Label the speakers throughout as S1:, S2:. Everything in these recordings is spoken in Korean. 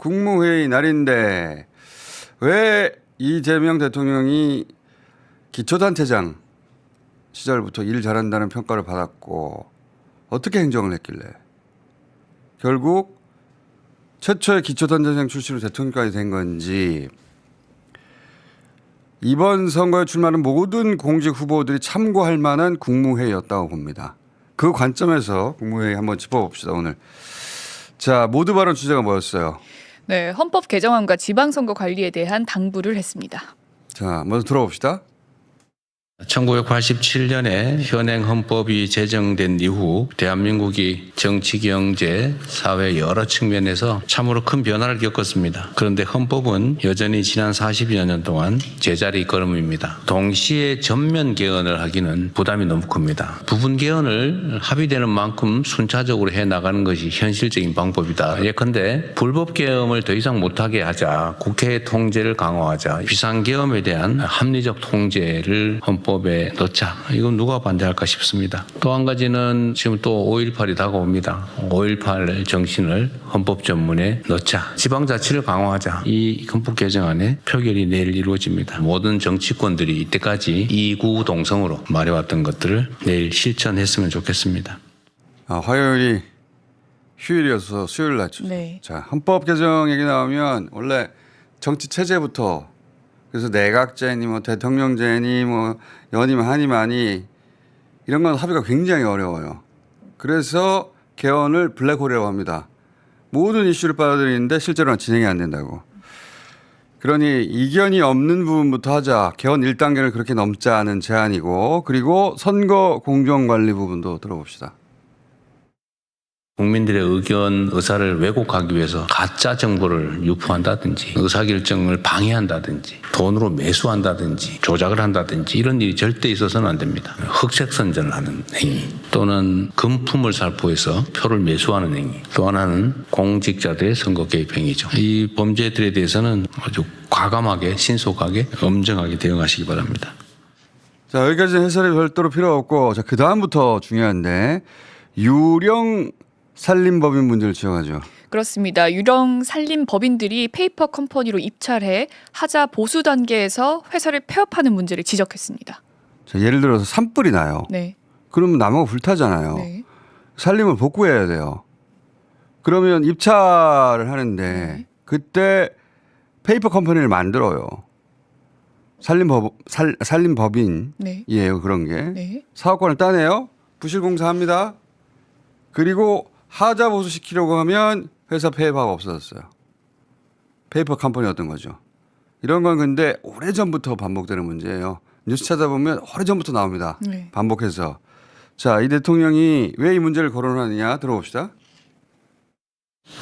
S1: 국무회의 날인데 왜 이재명 대통령이 기초단체장 시절부터 일 잘한다는 평가를 받았고 어떻게 행정을 했길래 결국 최초의 기초단체장 출신으로 대통령까지 된 건지 이번 선거에 출마하는 모든 공직 후보들이 참고할 만한 국무회의였다고 봅니다. 그 관점에서 국무회의 한번 짚어봅시다 오늘. 자, 모두 발언 주제가 뭐였어요?
S2: 네, 헌법 개정안과 지방선거 관리에 대한 당부를 했습니다.
S1: 자, 먼저 들어봅시다.
S3: 1987년에 현행 헌법이 제정된 이후 대한민국이 정치, 경제, 사회 여러 측면에서 참으로 큰 변화를 겪었습니다. 그런데 헌법은 여전히 지난 40여 년 동안 제자리 걸음입니다. 동시에 전면 개헌을 하기는 부담이 너무 큽니다. 부분 개헌을 합의되는 만큼 순차적으로 해나가는 것이 현실적인 방법이다. 예컨대 불법 개헌을 더 이상 못하게 하자, 국회 통제를 강화하자, 비상계엄에 대한 합리적 통제를 헌법에 넣자. 이건 누가 반대할까 싶습니다. 또 한 가지는 지금 또 5.18이 다가옵니다. 5.18 정신을 헌법 전문에 넣자. 지방자치를 강화하자. 이 헌법 개정안에 표결이 내일 이루어집니다. 모든 정치권들이 이때까지 이구동성으로 말해왔던 것들을 내일 실천했으면 좋겠습니다.
S1: 화요일이 휴일이어서 수요일 날죠.
S2: 네.
S1: 자, 헌법 개정 얘기 나오면 원래 정치 체제부터 그래서 내각제니 뭐 대통령제니 뭐 연임 한임하니 이런 건 합의가 굉장히 어려워요. 그래서 개헌을 블랙홀이라고 합니다. 모든 이슈를 받아들이는데 실제로는 진행이 안 된다고. 그러니 이견이 없는 부분부터 하자. 개헌 1단계를 그렇게 넘자는 제안이고 그리고 선거 공정관리 부분도 들어봅시다.
S3: 국민들의 의견, 의사를 왜곡하기 위해서 가짜 정보를 유포한다든지 의사결정을 방해한다든지 돈으로 매수한다든지 조작을 한다든지 이런 일이 절대 있어서는 안 됩니다. 흑색선전을 하는 행위 또는 금품을 살포해서 표를 매수하는 행위 또 하나는 공직자들의 선거 개입 행위죠. 이 범죄들에 대해서는 아주 과감하게 신속하게 엄정하게 대응하시기 바랍니다.
S1: 자, 여기까지 해설이 별도로 필요 없고 자, 그 다음부터 중요한데 유령 산림법인 문제를 지적하죠.
S2: 그렇습니다. 유령 산림 법인들이 페이퍼 컴퍼니로 입찰해 하자 보수 단계에서 회사를 폐업하는 문제를 지적했습니다.
S1: 자, 예를 들어서 산불이 나요.
S2: 네.
S1: 그러면 나무가 불타잖아요.
S2: 네.
S1: 산림을 복구해야 돼요. 그러면 입찰을 하는데 그때 페이퍼 컴퍼니를 만들어요. 산림법인이에요.
S2: 네.
S1: 그런 게.
S2: 네.
S1: 사업권을 따내요. 부실공사합니다. 그리고 하자 보수시키려고 하면 회사 폐업하고 없어졌어요. 페이퍼 컴퍼니였던 거죠. 이런 건 근데 오래전부터 반복되는 문제예요. 뉴스 찾아보면 오래전부터 나옵니다.
S2: 네.
S1: 반복해서. 자, 이 대통령이 왜 이 문제를 거론하느냐 들어봅시다.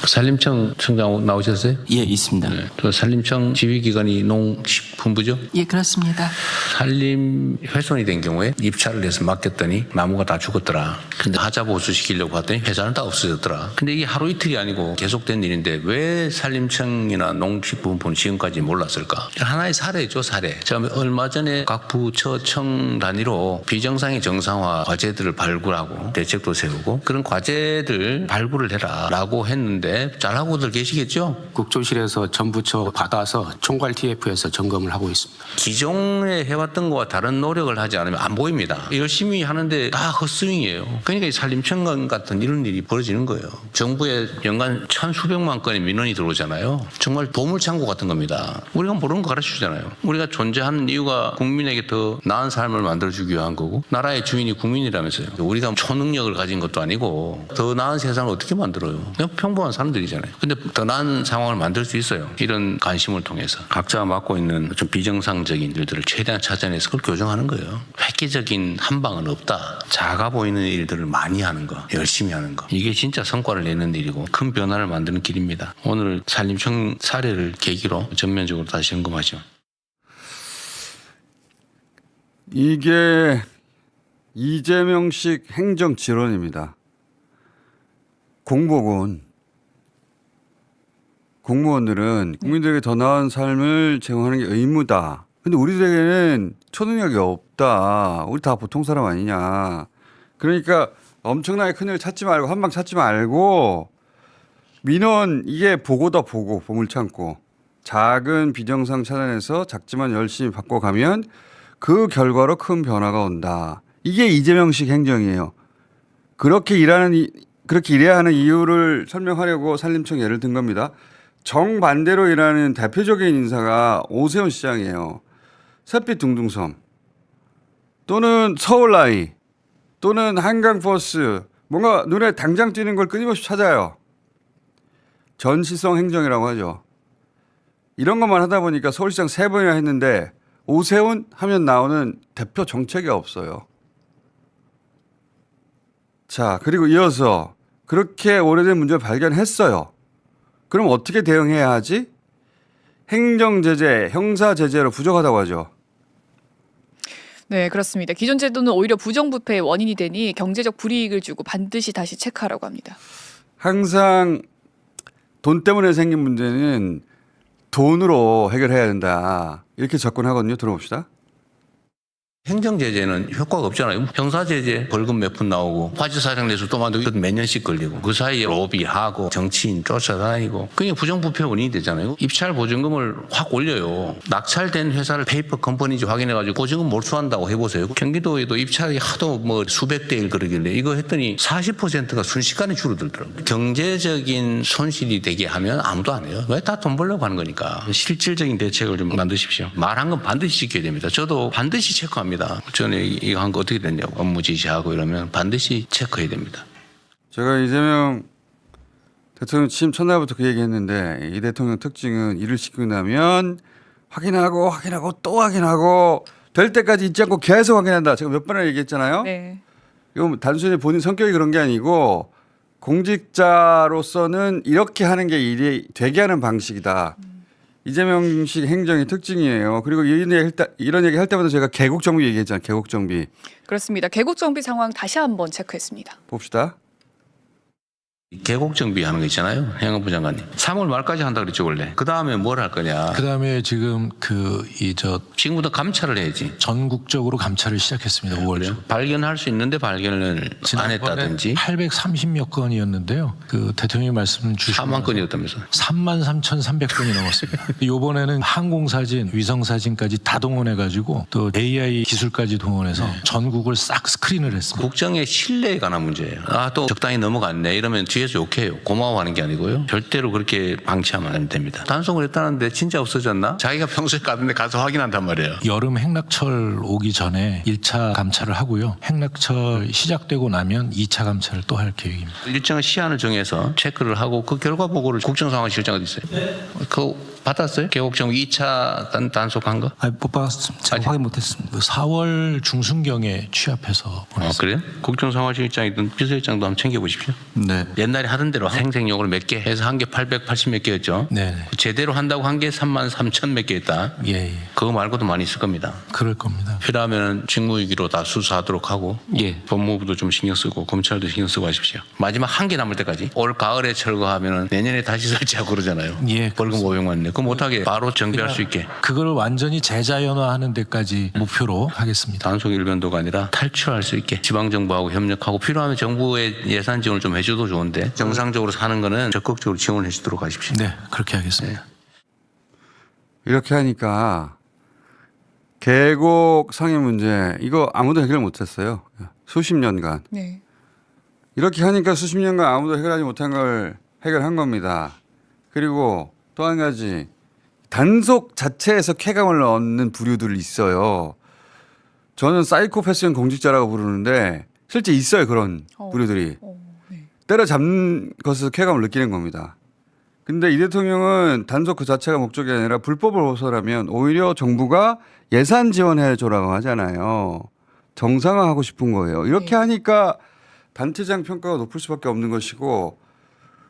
S3: 산림청 청장 나오셨어요?
S4: 예, 있습니다.
S3: 네. 또 산림청 지휘기관이 농식품부죠?
S4: 예, 그렇습니다.
S3: 산림 훼손이 된 경우에 입찰을 해서 맡겼더니 나무가 다 죽었더라. 근데 하자 보수시키려고 했더니 회사는 다 없어졌더라. 근데 이게 하루 이틀이 아니고 계속된 일인데 왜 산림청이나 농식품부는 지금까지 몰랐을까? 하나의 사례죠, 사례. 제가 얼마 전에 각 부처 청 단위로 비정상의 정상화 과제들을 발굴하고 대책도 세우고 그런 과제들 발굴을 해라라고 했는데 잘하고들 계시겠죠?
S4: 국조실에서 전부처 받아서 총괄 TF에서 점검을 하고 있습니다.
S3: 기존에 해왔던 것과 다른 노력을 하지 않으면 안 보입니다. 열심히 하는데 다 헛스윙이에요. 그러니까 이 산림청 같은 이런 일이 벌어지는 거예요. 정부에 연간 천수백만 건의 민원이 들어오잖아요. 정말 보물창고 같은 겁니다. 우리가 모르는 거 가르쳐주잖아요. 우리가 존재하는 이유가 국민에게 더 나은 삶을 만들어주기 위한 거고 나라의 주인이 국민이라면서요. 우리가 초능력을 가진 것도 아니고 더 나은 세상을 어떻게 만들어요. 그냥 평범한 사람들이잖아요. 근데 더 나은 상황을 만들 수 있어요. 이런 관심을 통해서 각자가 맡고 있는 좀 비정상적인 일들을 최대한 찾아내서 그걸 교정하는 거예요. 획기적인 한 방은 없다. 작아 보이는 일들을 많이 하는 거, 열심히 하는 거. 이게 진짜 성과를 내는 일이고 큰 변화를 만드는 길입니다. 오늘 산림청 사례를 계기로 전면적으로 다시 점검하죠.
S1: 이게 이재명식 행정 질원입니다. 공무원들은 국민들에게 더 나은 삶을 제공하는 게 의무다. 근데 우리들에게는 초능력이 없다. 우리 다 보통 사람 아니냐. 그러니까 엄청나게 큰일 찾지 말고 한 방 찾지 말고 민원 이게 보고다 보고 보물 참고 작은 비정상 찾아내서 작지만 열심히 바꿔가면 그 결과로 큰 변화가 온다. 이게 이재명식 행정이에요. 그렇게 일해야 하는 이유를 설명하려고 산림청 예를 든 겁니다. 정반대로 일하는 대표적인 인사가 오세훈 시장이에요. 샛빛 둥둥섬 또는 서울라이 또는 한강버스 뭔가 눈에 당장 띄는 걸 끊임없이 찾아요. 전시성 행정이라고 하죠. 이런 것만 하다 보니까 서울시장 3번이나 했는데 오세훈 하면 나오는 대표 정책이 없어요. 자, 그리고 이어서 그렇게 오래된 문제를 발견했어요. 그럼 어떻게 대응해야 하지? 행정제재, 형사제재로 부족하다고 하죠.
S2: 네, 그렇습니다. 기존 제도는 오히려 부정부패의 원인이 되니 경제적 불이익을 주고 반드시 다시 체크하라고 합니다.
S1: 항상 돈 때문에 생긴 문제는 돈으로 해결해야 된다. 이렇게 접근하거든요. 들어봅시다.
S3: 행정제재는 효과가 없잖아요. 형사제재 벌금 몇 푼 나오고 화재 사장 내수 또 만들고 몇 년씩 걸리고 그 사이에 로비하고 정치인 쫓아다니고 그게 부정부패 원인이 되잖아요. 입찰 보증금을 확 올려요. 낙찰된 회사를 페이퍼 컴퍼니인지 확인해가지고 보증금 몰수한다고 해보세요. 경기도에도 입찰이 하도 뭐 수백 대 1 그러길래 이거 했더니 40%가 순식간에 줄어들더라고요. 경제적인 손실이 되게 하면 아무도 안 해요. 왜? 다 돈 벌려고 하는 거니까. 실질적인 대책을 좀 만드십시오. 말한 건 반드시 지켜야 됩니다. 저도 반드시 체크합니다. 전에 이거 한 거 어떻게 됐냐고 업무 지시하고 이러면 반드시 체크해야 됩니다.
S1: 제가 이재명 대통령 취임 첫날부터 그 얘기했는데 이 대통령 특징은 일을 시키고 나면 확인하고 또 확인하고 될 때까지 잊지 않고 계속 확인한다. 제가 몇 번이나 얘기했잖아요.
S2: 네.
S1: 이건 단순히 본인 성격이 그런 게 아니고 공직자로서는 이렇게 하는 게 일이 되게 하는 방식이다. 이재명식 행정의 특징이에요. 그리고 이런 얘기 할 때마다 제가 개국정비 얘기했잖아요. 개국정비.
S2: 그렇습니다. 개국정비 상황 다시 한번 체크했습니다.
S1: 봅시다.
S3: 계곡 정비하는 거 있잖아요. 행안부 장관님. 3월 말까지 한다 그랬죠 원래. 그 다음에 뭘 할 거냐.
S5: 그다음에 지금
S3: 지금부터 감찰을 해야지.
S5: 전국적으로 감찰을 시작했습니다. 5월 초.
S3: 발견할 수 있는데 발견을 안 했다든지.
S5: 830여 건이었는데요. 그 대통령이 말씀 주신
S3: 4만 건이었다면서.
S5: 33,300건이 넘었습니다. 이번에는 항공사진, 위성사진까지 다 동원해가지고 또 AI 기술까지 동원해서 전국을 싹 스크린을 했습니다.
S3: 국정의 신뢰에 관한 문제예요. 아, 또 적당히 넘어갔네. 이러면 뒤에서 욕해요. 고마워하는 게 아니고요. 절대로 그렇게 방치하면 안 됩니다. 단속을 했다는데 진짜 없어졌나? 자기가 평소에 가던데 가서 확인한단 말이에요.
S5: 여름 행락철 오기 전에 1차 감찰을 하고요. 행락철 시작되고 나면 2차 감찰을 또 할 계획입니다.
S3: 일정한 시한을 정해서 체크를 하고 그 결과 보고를 국정상황실장 어디 있어요? 네. 그거 받았어요? 계곡정비 2차 단속한 거?
S5: 못 받았습니다. 제가
S3: 아직?
S5: 확인 못했습니다. 4월 중순경에 취합해서 보냈습니다.
S3: 그래요? 국정상황실장이든 비서실장도 한번 챙겨보십시오.
S5: 네.
S3: 옛날에 하던 대로 생생용으로 몇 개 해서 한 개 880 몇 개였죠.
S5: 네.
S3: 제대로 한다고 한 게 33,000 몇 개였다.
S5: 예.
S3: 그거 말고도 많이 있을 겁니다.
S5: 그럴 겁니다.
S3: 필요하면 직무유기로 다 수사하도록 하고 법무부도 좀 신경 쓰고 검찰도 신경 쓰고 하십시오. 마지막 한 개 남을 때까지 올 가을에 철거하면 내년에 다시 설치하고 그러잖아요.
S5: 예,
S3: 벌금 500만 내. 그거 못하게 바로 정비할 수 있게.
S5: 그걸 완전히 재자연화하는 데까지 목표로 하겠습니다.
S3: 단속 일변도가 아니라 탈출할 수 있게 지방정부하고 협력하고 필요하면 정부의 예산 지원을 좀 해줘도 좋은데 정상적으로 사는 거는 적극적으로 지원해 주도록 하십시오.
S5: 네, 그렇게 하겠습니다.
S1: 이렇게 하니까 계곡 상해 문제 이거 아무도 해결 못했어요. 수십 년간.
S2: 네.
S1: 이렇게 하니까 수십 년간 아무도 해결하지 못한 걸 해결한 겁니다. 그리고 또 한 가지 단속 자체에서 쾌감을 얻는 부류들이 있어요. 저는 사이코패스형 공직자라고 부르는데 실제 있어요. 그런 부류들이.
S2: 네.
S1: 때려잡는 것에서 쾌감을 느끼는 겁니다. 근데 이 대통령은 단속 그 자체가 목적이 아니라 불법을 호소하면 오히려 정부가 예산 지원해줘라고 하잖아요. 정상화하고 싶은 거예요. 이렇게
S2: 네.
S1: 하니까 단체장 평가가 높을 수밖에 없는 것이고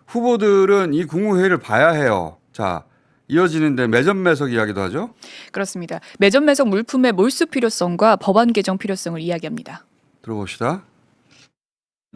S1: 후보들은 이 국무회의를 봐야 해요. 자, 이어지는데 매점매석 이야기도 하죠.
S2: 그렇습니다. 매점매석 물품의 몰수 필요성과 법안 개정 필요성을 이야기합니다.
S1: 들어봅시다.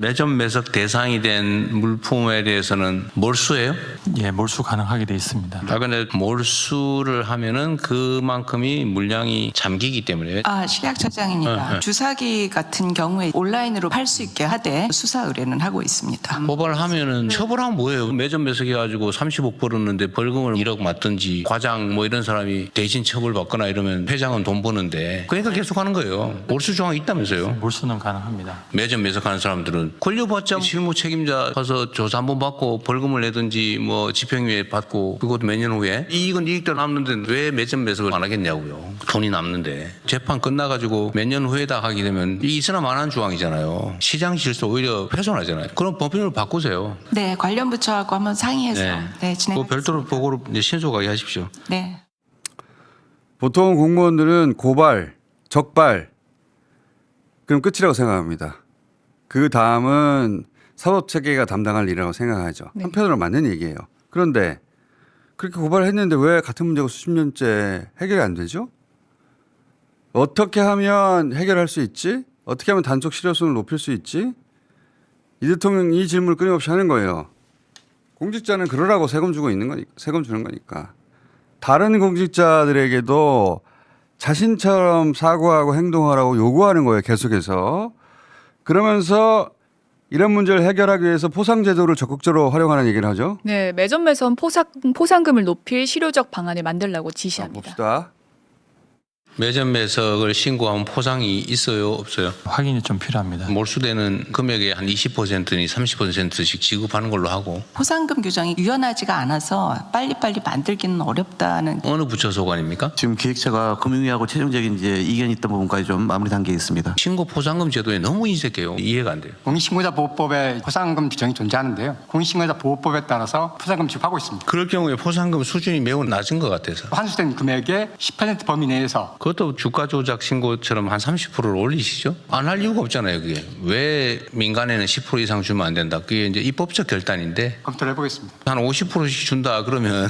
S3: 매점 매석 대상이 된 물품에 대해서는 몰수예요?
S6: 예, 몰수 가능하게 돼 있습니다.
S3: 근데 몰수를 하면은 그만큼이 물량이 잠기기 때문에.
S7: 식약처장입니다. 주사기 같은 경우에 온라인으로 팔 수 있게 하되 수사 의뢰는 하고 있습니다.
S3: 고발하면은 처벌하면 뭐예요? 매점 매석해가지고 30억 벌었는데 벌금을 1억 맞든지 과장 뭐 이런 사람이 대신 처벌받거나 이러면 회장은 돈 버는데 그러니까 계속하는 거예요. 몰수 조항이 있다면서요?
S6: 몰수는 가능합니다.
S3: 매점 매석하는 사람들은 걸려봤자 실무 책임자 가서 조사 한번 받고 벌금을 내든지 뭐 집행유예 받고 그것도 몇 년 후에 이익은 이익대로 남는데 왜 매점 매석을 안 하겠냐고요. 돈이 남는데 재판 끝나가지고 몇 년 후에다 하게 되면 이 있으나 마나한 조항이잖아요. 시장 질서 오히려 훼손하잖아요. 그럼 법률을 바꾸세요.
S7: 네, 관련 부처하고 한번 상의해서 진행하겠습니다.
S3: 별도로 보고를 이제 신속하게 하십시오.
S7: 네.
S1: 보통 공무원들은 고발, 적발 그럼 끝이라고 생각합니다. 그 다음은 사법체계가 담당할 일이라고 생각하죠.
S2: 네.
S1: 한편으로 맞는 얘기예요. 그런데 그렇게 고발을 했는데 왜 같은 문제가 수십 년째 해결이 안 되죠? 어떻게 하면 해결할 수 있지? 어떻게 하면 단속 실효성을 높일 수 있지? 이 대통령이 이 질문을 끊임없이 하는 거예요. 공직자는 그러라고 세금 주고 있는 거니까, 세금 주는 거니까. 다른 공직자들에게도 자신처럼 사고하고 행동하라고 요구하는 거예요. 계속해서. 그러면서 이런 문제를 해결하기 위해서 포상제도를 적극적으로 활용하는 얘기를 하죠.
S2: 네, 매점 매선 포상금을 높일 실효적 방안을 만들라고 지시합니다.
S1: 봅시다.
S3: 매점 매석을 신고하면 포상이 있어요, 없어요?
S6: 확인이 좀 필요합니다.
S3: 몰수되는 금액의 한 20%니 30%씩 지급하는 걸로 하고.
S7: 포상금 규정이 유연하지가 않아서 빨리빨리 만들기는 어렵다는.
S3: 어느 부처 소관입니까?
S8: 지금 기획처가 금융위하고 최종적인 이제 이견이 있던 부분까지 좀 마무리 단계에 있습니다.
S3: 신고 포상금 제도에 너무 인색해요. 이해가 안 돼요.
S9: 공익신고자 보호법에 포상금 규정이 존재하는데요. 공익신고자 보호법에 따라서 포상금 지급하고 있습니다.
S3: 그럴 경우에 포상금 수준이 매우 낮은 것 같아서.
S9: 환수된 금액의 10% 범위 내에서
S3: 그것도 주가 조작 신고처럼 한 30%를 올리시죠? 안 할 이유가 없잖아요, 그게. 왜 민간에는 10% 이상 주면 안 된다? 그게 이제 입법적 결단인데.
S9: 검토를 해보겠습니다.
S3: 한 50%씩 준다 그러면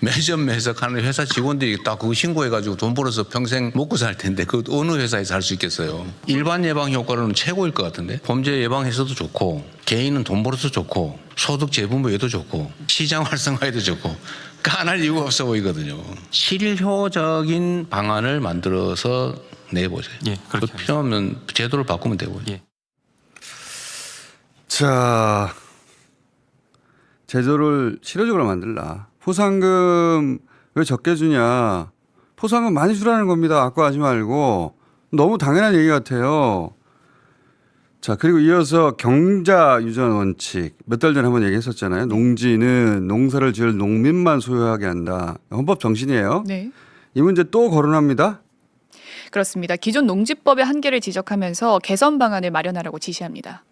S3: 매점 매석하는 회사 직원들이 다 그거 신고해가지고 돈 벌어서 평생 먹고 살 텐데 그 어느 회사에서 할 수 있겠어요? 일반 예방 효과로는 최고일 것 같은데 범죄 예방해서도 좋고 개인은 돈 벌어서 좋고 소득 재분배에도 좋고 시장 활성화에도 좋고 안 할 이유가 없어 보이거든요. 실효적인 방안을 만들어서 내보세요.
S6: 예, 그렇게
S3: 필요하면 제도를 바꾸면 되고요.
S6: 예.
S1: 자, 제도를 실효적으로 만들라. 포상금 왜 적게 주냐. 포상금 많이 주라는 겁니다. 아까하지 말고. 너무 당연한 얘기 같아요. 자, 그리고 이어서 경자 유전 원칙. 몇 달 전에 한번 얘기했었잖아요. 농지는 농사를 지을 농민만 소유하게 한다. 헌법 정신이에요.
S2: 네.
S1: 이 문제 또 거론합니다.
S2: 그렇습니다. 기존 농지법의 한계를 지적하면서 개선 방안을 마련하라고 지시합니다.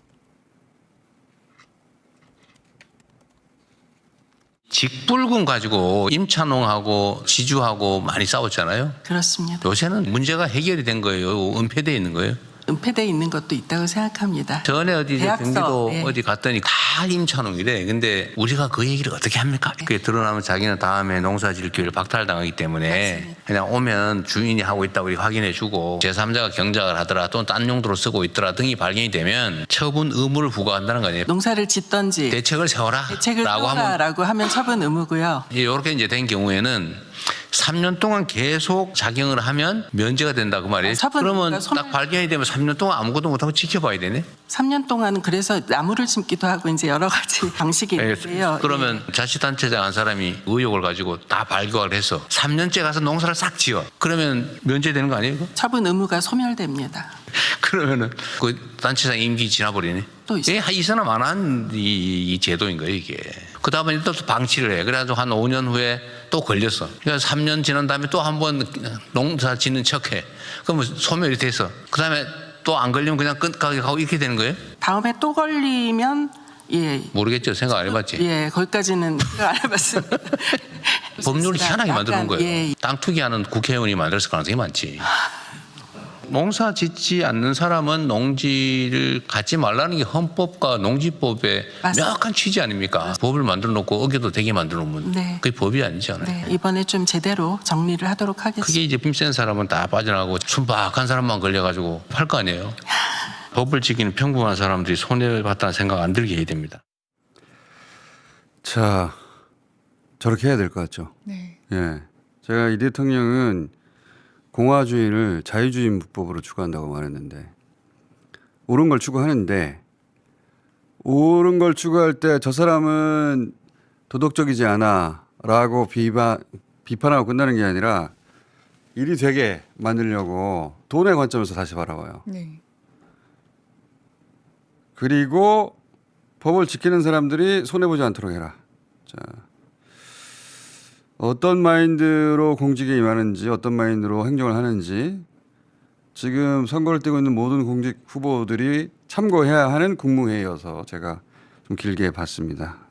S3: 직불금 가지고 임차농하고 지주하고 많이 싸웠잖아요.
S7: 그렇습니다.
S3: 요새는 문제가 해결이 된 거예요. 은폐되어 있는 거예요.
S7: 은폐되어 있는 것도 있다고 생각합니다.
S3: 전에 어디
S7: 계약서,
S3: 경기도
S7: 예.
S3: 어디 갔더니 다 임차농이래. 근데 우리가 그 얘기를 어떻게 합니까? 그게 드러나면 자기는 다음에 농사 지을 기회를 박탈당하기 때문에
S7: 맞습니다.
S3: 그냥 오면 주인이 하고 있다고 우리 확인해 주고 제3자가 경작을 하더라 또는 딴 용도로 쓰고 있더라 등이 발견이 되면 처분 의무를 부과한다는 거 아니에요.
S7: 농사를 짓던지
S3: 대책을 세워라
S7: 대책을
S3: 라고 하면
S7: 세워라라고 하면 처분 의무고요.
S3: 이렇게 이제 된 경우에는 3년 동안 계속 작용을 하면 면제가 된다 그 말이에요.
S7: 처분,
S3: 그러면
S7: 그러니까
S3: 딱 발견이 되면 3년 동안 아무것도 못하고 지켜봐야 되네.
S7: 3년 동안은 그래서 나무를 심기도 하고 이제 여러 가지 방식이 있는데요.
S3: 그러면 자치단체장 한 사람이 의혹을 가지고 다 발견을 해서 3년째 가서 농사를 싹 지어. 그러면 면제되는 거 아니에요? 이거?
S7: 처분 의무가 소멸됩니다.
S3: 그러면은 그 단체장 임기 지나버리네.
S7: 또 있어요.
S3: 이게 있으나 마나한 이 제도인 거예요 이게. 그 다음에 또 방치를 해. 그래가지고 한 5년 후에 또 걸렸어. 그래서 3년 지난 다음에 또 한 번 농사 짓는 척해. 그러면 소멸이 돼서. 그 다음에 또 안 걸리면 그냥 끝까지 가고 이렇게 되는 거예요?
S7: 다음에 또 걸리면 예.
S3: 모르겠죠. 생각 안 해봤지.
S7: 예, 거기까지는 생각 안 해봤습니다.
S3: 법률을 희한하게 만드는 거예요.
S7: 예.
S3: 땅 투기하는 국회의원이 만들었을 가능성이 많지. 농사 짓지 않는 사람은 농지를 갖지 말라는 게 헌법과 농지법의
S7: 맞습니다.
S3: 명확한 취지 아닙니까? 법을 만들어 놓고 어겨도 되게 만들어 놓으면
S7: 네.
S3: 그게 법이 아니잖아요.
S7: 네, 이번에 좀 제대로 정리를 하도록 하겠습니다.
S3: 그게 이제 힘센 사람은 다 빠져나가고 순박한 사람만 걸려가지고 팔 거 아니에요. 법을 지키는 평범한 사람들이 손해봤다는 생각 안 들게 해야 됩니다.
S1: 자, 저렇게 해야 될 것 같죠.
S2: 네.
S1: 예. 제가 이 대통령은 공화주의를 자유주의 문법으로 추구한다고 말했는데 옳은 걸 추구하는데 옳은 걸 추구할 때 저 사람은 도덕적이지 않아라고 비판하고 끝나는 게 아니라 일이 되게 만들려고 돈의 관점에서 다시 바라봐요.
S2: 네.
S1: 그리고 법을 지키는 사람들이 손해보지 않도록 해라. 자, 어떤 마인드로 공직에 임하는지 어떤 마인드로 행정을 하는지 지금 선거를 뛰고 있는 모든 공직 후보들이 참고해야 하는 국무회의여서 제가 좀 길게 봤습니다.